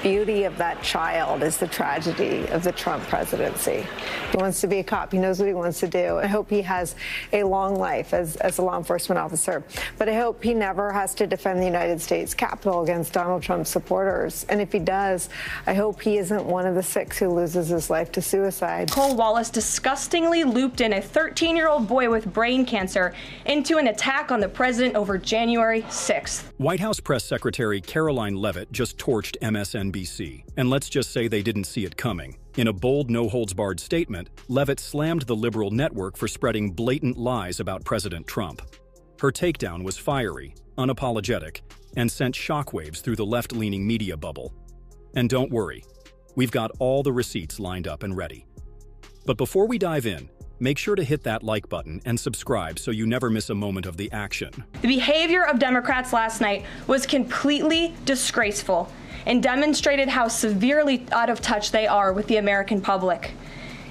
Beauty of that child is the tragedy of the Trump presidency. He wants to be a cop. He knows what he wants to do. I hope he has a long life as a law enforcement officer. But I hope he never has to defend the United States Capitol against Donald Trump's supporters. And if he does, I hope he isn't one of the 6 who loses his life to suicide. Nicole Wallace disgustingly looped in a 13-year-old boy with brain cancer into an attack on the president over January 6th. White House Press Secretary Karoline Leavitt just torched MSNBC, and let's just say they didn't see it coming. In a bold, no-holds-barred statement, Leavitt slammed the liberal network for spreading blatant lies about President Trump. Her takedown was fiery, unapologetic, and sent shockwaves through the left-leaning media bubble. And don't worry, we've got all the receipts lined up and ready. But before we dive in, make sure to hit that like button and subscribe so you never miss a moment of the action. The behavior of Democrats last night was completely disgraceful and demonstrated how severely out of touch they are with the American public.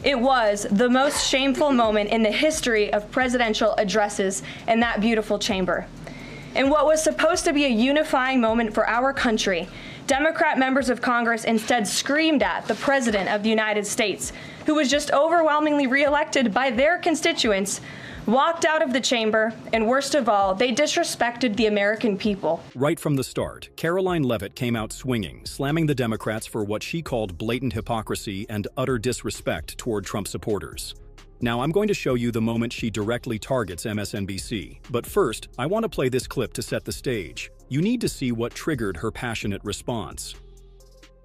It was the most shameful moment in the history of presidential addresses in that beautiful chamber. In what was supposed to be a unifying moment for our country, Democrat members of Congress instead screamed at the President of the United States, who was just overwhelmingly reelected by their constituents, walked out of the chamber, and worst of all, they disrespected the American people. Right from the start, Karoline Leavitt came out swinging, slamming the Democrats for what she called blatant hypocrisy and utter disrespect toward Trump supporters. Now, I'm going to show you the moment she directly targets MSNBC. But first, I want to play this clip to set the stage. You need to see what triggered her passionate response.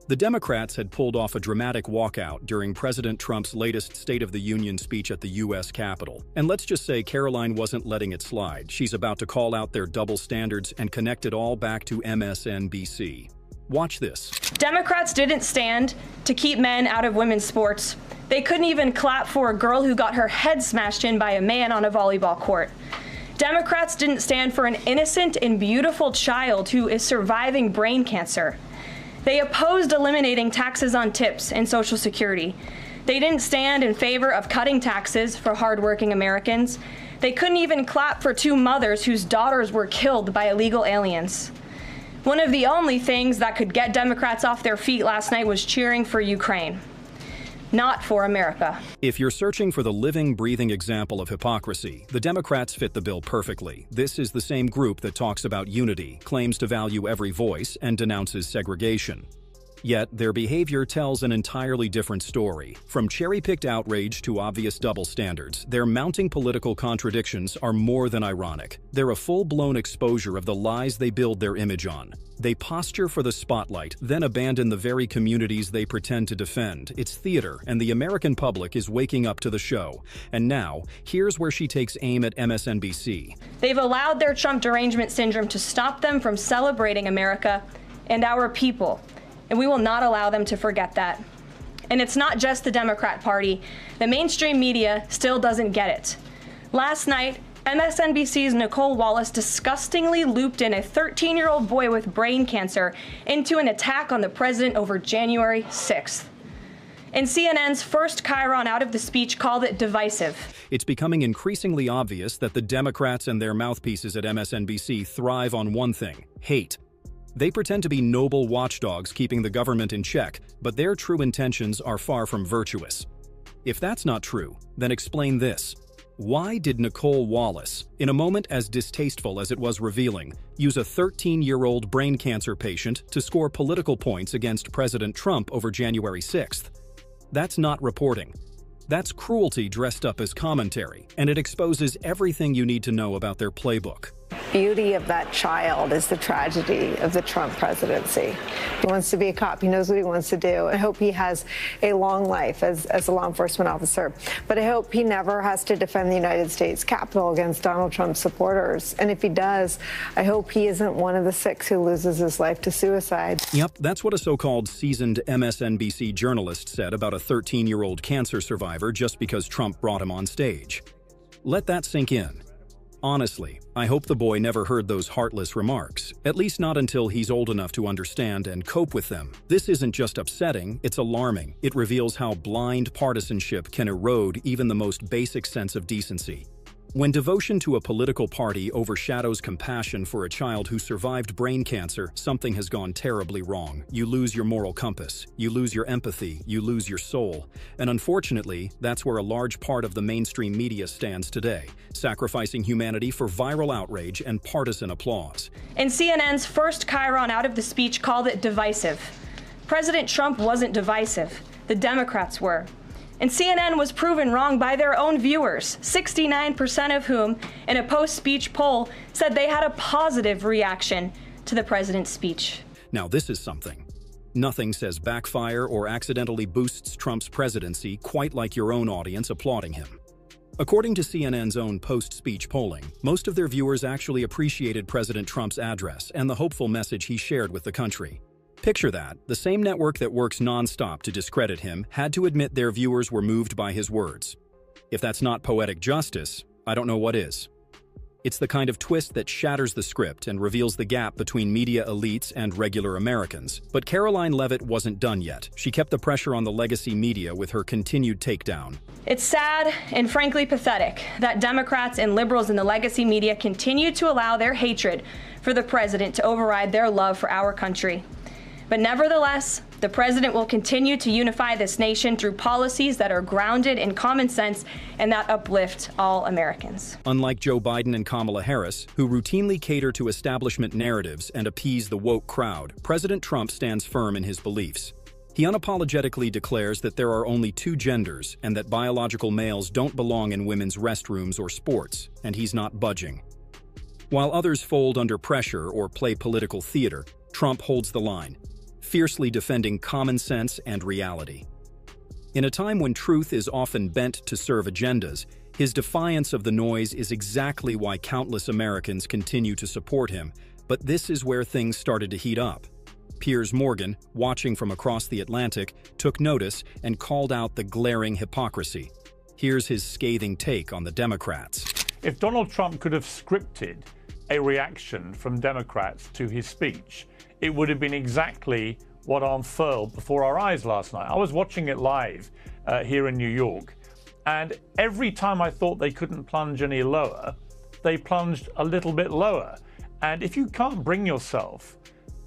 The Democrats had pulled off a dramatic walkout during President Trump's latest State of the Union speech at the U.S. Capitol. And let's just say Karoline wasn't letting it slide. She's about to call out their double standards and connect it all back to MSNBC. Watch this. Democrats didn't stand to keep men out of women's sports. They couldn't even clap for a girl who got her head smashed in by a man on a volleyball court. Democrats didn't stand for an innocent and beautiful child who is surviving brain cancer. They opposed eliminating taxes on tips and Social Security. They didn't stand in favor of cutting taxes for hardworking Americans. They couldn't even clap for 2 mothers whose daughters were killed by illegal aliens. One of the only things that could get Democrats off their feet last night was cheering for Ukraine. Not for America. If you're searching for the living, breathing example of hypocrisy, the Democrats fit the bill perfectly. This is the same group that talks about unity, claims to value every voice, and denounces segregation. Yet, their behavior tells an entirely different story. From cherry-picked outrage to obvious double standards, their mounting political contradictions are more than ironic. They're a full-blown exposure of the lies they build their image on. They posture for the spotlight, then abandon the very communities they pretend to defend. It's theater, and the American public is waking up to the show. And now, here's where she takes aim at MSNBC. They've allowed their Trump derangement syndrome to stop them from celebrating America and our people. And we will not allow them to forget that. And it's not just the Democrat Party. The mainstream media still doesn't get it. Last night, MSNBC's Nicole Wallace disgustingly looped in a 13-year-old boy with brain cancer into an attack on the president over January 6th. And CNN's first chyron out of the speech called it divisive. It's becoming increasingly obvious that the Democrats and their mouthpieces at MSNBC thrive on one thing: hate. They pretend to be noble watchdogs keeping the government in check, but their true intentions are far from virtuous. If that's not true, then explain this. Why did Nicole Wallace, in a moment as distasteful as it was revealing, use a 13-year-old brain cancer patient to score political points against President Trump over January 6th? That's not reporting. That's cruelty dressed up as commentary, and it exposes everything you need to know about their playbook. Beauty of that child is the tragedy of the Trump presidency. He wants to be a cop. He knows what he wants to do. I hope he has a long life as a law enforcement officer. But I hope he never has to defend the United States Capitol against Donald Trump's supporters. And if he does, I hope he isn't one of the 6 who loses his life to suicide. Yep, that's what a so-called seasoned MSNBC journalist said about a 13-year-old cancer survivor just because Trump brought him on stage. Let that sink in. Honestly, I hope the boy never heard those heartless remarks, at least not until he's old enough to understand and cope with them. This isn't just upsetting, it's alarming. It reveals how blind partisanship can erode even the most basic sense of decency. When devotion to a political party overshadows compassion for a child who survived brain cancer, something has gone terribly wrong. You lose your moral compass, you lose your empathy, you lose your soul. And unfortunately, that's where a large part of the mainstream media stands today, sacrificing humanity for viral outrage and partisan applause. And CNN's first chyron out of the speech called it divisive. President Trump wasn't divisive. The Democrats were. And CNN was proven wrong by their own viewers, 69% of whom, in a post-speech poll, said they had a positive reaction to the president's speech. Now this is something. Nothing says backfire or accidentally boosts Trump's presidency quite like your own audience applauding him. According to CNN's own post-speech polling, most of their viewers actually appreciated President Trump's address and the hopeful message he shared with the country. Picture that, the same network that works non-stop to discredit him had to admit their viewers were moved by his words. If that's not poetic justice, I don't know what is. It's the kind of twist that shatters the script and reveals the gap between media elites and regular Americans. But Karoline Leavitt wasn't done yet. She kept the pressure on the legacy media with her continued takedown. It's sad and frankly pathetic that Democrats and liberals in the legacy media continue to allow their hatred for the president to override their love for our country. But nevertheless, the president will continue to unify this nation through policies that are grounded in common sense and that uplift all Americans. Unlike Joe Biden and Kamala Harris, who routinely cater to establishment narratives and appease the woke crowd, President Trump stands firm in his beliefs. He unapologetically declares that there are only two genders and that biological males don't belong in women's restrooms or sports, and he's not budging. While others fold under pressure or play political theater, Trump holds the line, fiercely defending common sense and reality. In a time when truth is often bent to serve agendas, his defiance of the noise is exactly why countless Americans continue to support him. But this is where things started to heat up. Piers Morgan, watching from across the Atlantic, took notice and called out the glaring hypocrisy. Here's his scathing take on the Democrats. If Donald Trump could have scripted a reaction from Democrats to his speech, it would have been exactly what unfurled before our eyes last night. I was watching it live here in New York, and every time I thought they couldn't plunge any lower, they plunged a little bit lower. And if you can't bring yourself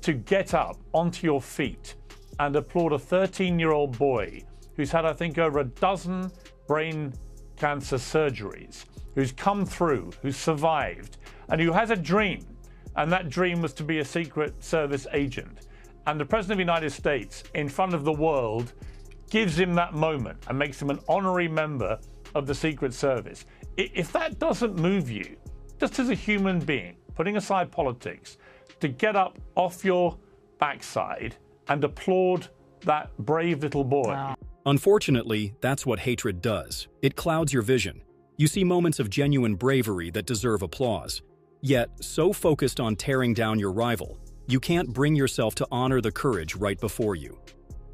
to get up onto your feet and applaud a 13-year-old boy who's had, I think, over a dozen brain cancer surgeries, who's come through, who's survived, and who has a dream, and that dream was to be a Secret Service agent. And the President of the United States, in front of the world, gives him that moment and makes him an honorary member of the Secret Service. If that doesn't move you, just as a human being, putting aside politics, to get up off your backside and applaud that brave little boy. Wow. Unfortunately, that's what hatred does. It clouds your vision. You see moments of genuine bravery that deserve applause. Yet, so focused on tearing down your rival, you can't bring yourself to honor the courage right before you.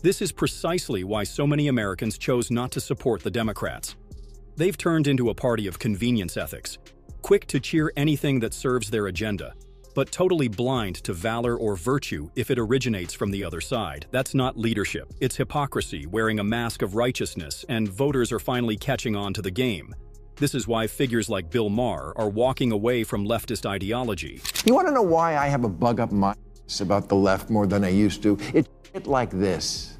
This is precisely why so many Americans chose not to support the Democrats. They've turned into a party of convenience ethics, quick to cheer anything that serves their agenda, but totally blind to valor or virtue if it originates from the other side. That's not leadership, it's hypocrisy wearing a mask of righteousness, and voters are finally catching on to the game. This is why figures like Bill Maher are walking away from leftist ideology. You want to know why I have a bug up my ass about the left more than I used to? It's like this.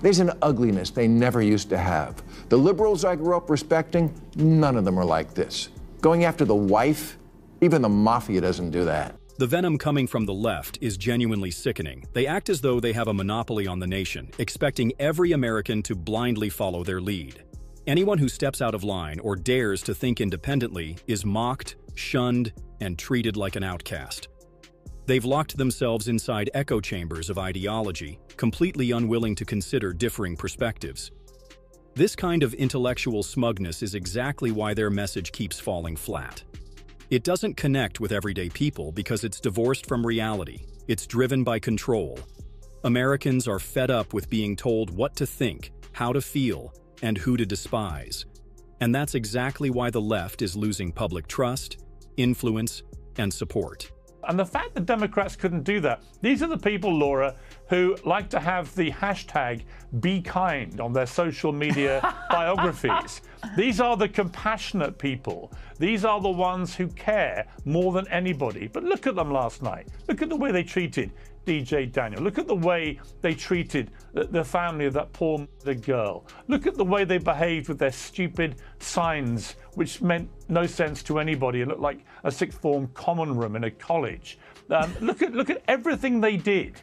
There's an ugliness they never used to have. The liberals I grew up respecting, none of them are like this. Going after the wife, even the mafia doesn't do that. The venom coming from the left is genuinely sickening. They act as though they have a monopoly on the nation, expecting every American to blindly follow their lead. Anyone who steps out of line or dares to think independently is mocked, shunned, and treated like an outcast. They've locked themselves inside echo chambers of ideology, completely unwilling to consider differing perspectives. This kind of intellectual smugness is exactly why their message keeps falling flat. It doesn't connect with everyday people because it's divorced from reality. It's driven by control. Americans are fed up with being told what to think, how to feel, and who to despise. And that's exactly why the left is losing public trust, influence, and support. And the fact that Democrats couldn't do that, these are the people, Laura, who like to have the hashtag be kind on their social media biographies. These are the compassionate people. These are the ones who care more than anybody. But look at them last night. Look at the way they treated DJ Daniel. Look at the way they treated the family of that poor girl. Look at the way they behaved with their stupid signs, which meant no sense to anybody. It looked like a sixth form common room in a college. Look at everything they did,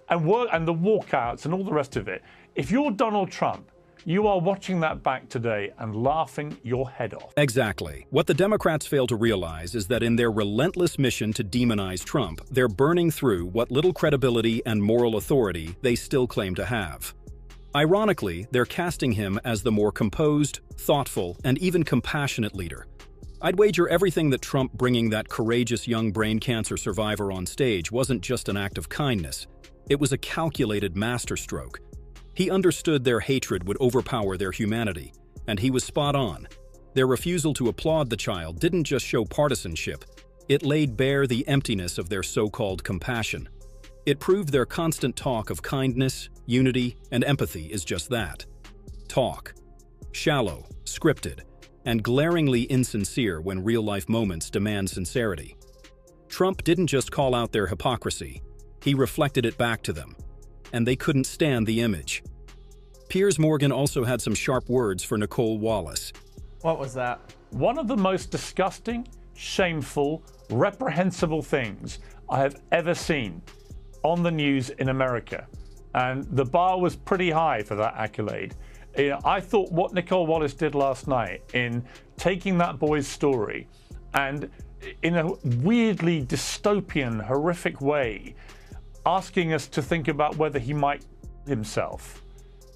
and the walkouts and all the rest of it. If you're Donald Trump, you are watching that back today and laughing your head off. Exactly. What the Democrats fail to realize is that in their relentless mission to demonize Trump, they're burning through what little credibility and moral authority they still claim to have. Ironically, they're casting him as the more composed, thoughtful, and even compassionate leader. I'd wager everything that Trump bringing that courageous young brain cancer survivor on stage wasn't just an act of kindness. It was a calculated masterstroke. He understood their hatred would overpower their humanity, and he was spot on. Their refusal to applaud the child didn't just show partisanship, it laid bare the emptiness of their so-called compassion. It proved their constant talk of kindness, unity, and empathy is just that. Talk. Shallow, scripted, and glaringly insincere when real-life moments demand sincerity. Trump didn't just call out their hypocrisy, he reflected it back to them. And they couldn't stand the image. Piers Morgan also had some sharp words for Nicole Wallace. What was that? One of the most disgusting, shameful, reprehensible things I have ever seen on the news in America. And the bar was pretty high for that accolade. I thought what Nicole Wallace did last night in taking that boy's story and in a weirdly dystopian, horrific way, asking us to think about whether he might himself.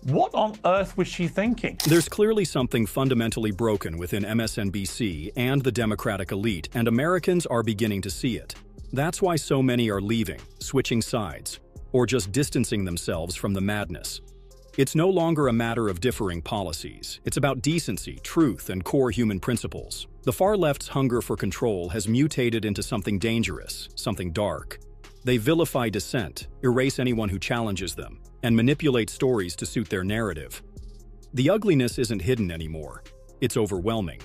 What on earth was she thinking? There's clearly something fundamentally broken within MSNBC and the Democratic elite, and Americans are beginning to see it. That's why so many are leaving, switching sides, or just distancing themselves from the madness. It's no longer a matter of differing policies. It's about decency, truth, and core human principles. The far left's hunger for control has mutated into something dangerous, something dark. They vilify dissent, erase anyone who challenges them, and manipulate stories to suit their narrative. The ugliness isn't hidden anymore. It's overwhelming.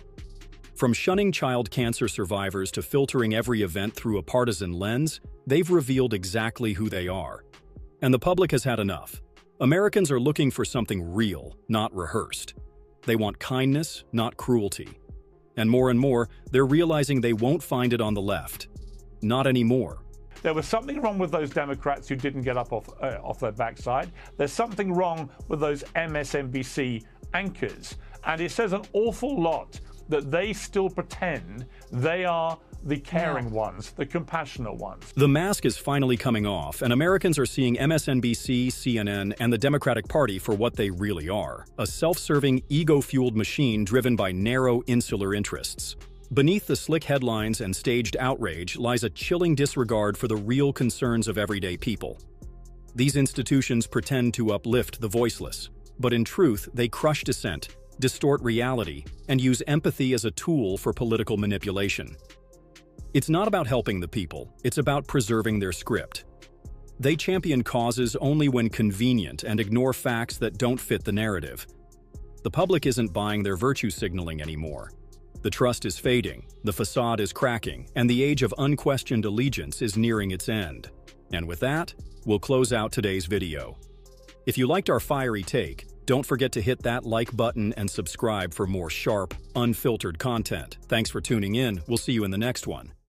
From shunning child cancer survivors to filtering every event through a partisan lens, they've revealed exactly who they are. And the public has had enough. Americans are looking for something real, not rehearsed. They want kindness, not cruelty. And more, they're realizing they won't find it on the left. Not anymore. There was something wrong with those Democrats who didn't get up off their backside. There's something wrong with those MSNBC anchors. And it says an awful lot that they still pretend they are the caring ones, the compassionate ones. The mask is finally coming off, and Americans are seeing MSNBC, CNN, and the Democratic Party for what they really are: a self-serving, ego-fueled machine driven by narrow, insular interests. Beneath the slick headlines and staged outrage lies a chilling disregard for the real concerns of everyday people. These institutions pretend to uplift the voiceless, but in truth, they crush dissent, distort reality, and use empathy as a tool for political manipulation. It's not about helping the people, it's about preserving their script. They champion causes only when convenient and ignore facts that don't fit the narrative. The public isn't buying their virtue signaling anymore. The trust is fading, the facade is cracking, and the age of unquestioned allegiance is nearing its end. And with that, we'll close out today's video. If you liked our fiery take, don't forget to hit that like button and subscribe for more sharp, unfiltered content. Thanks for tuning in. We'll see you in the next one.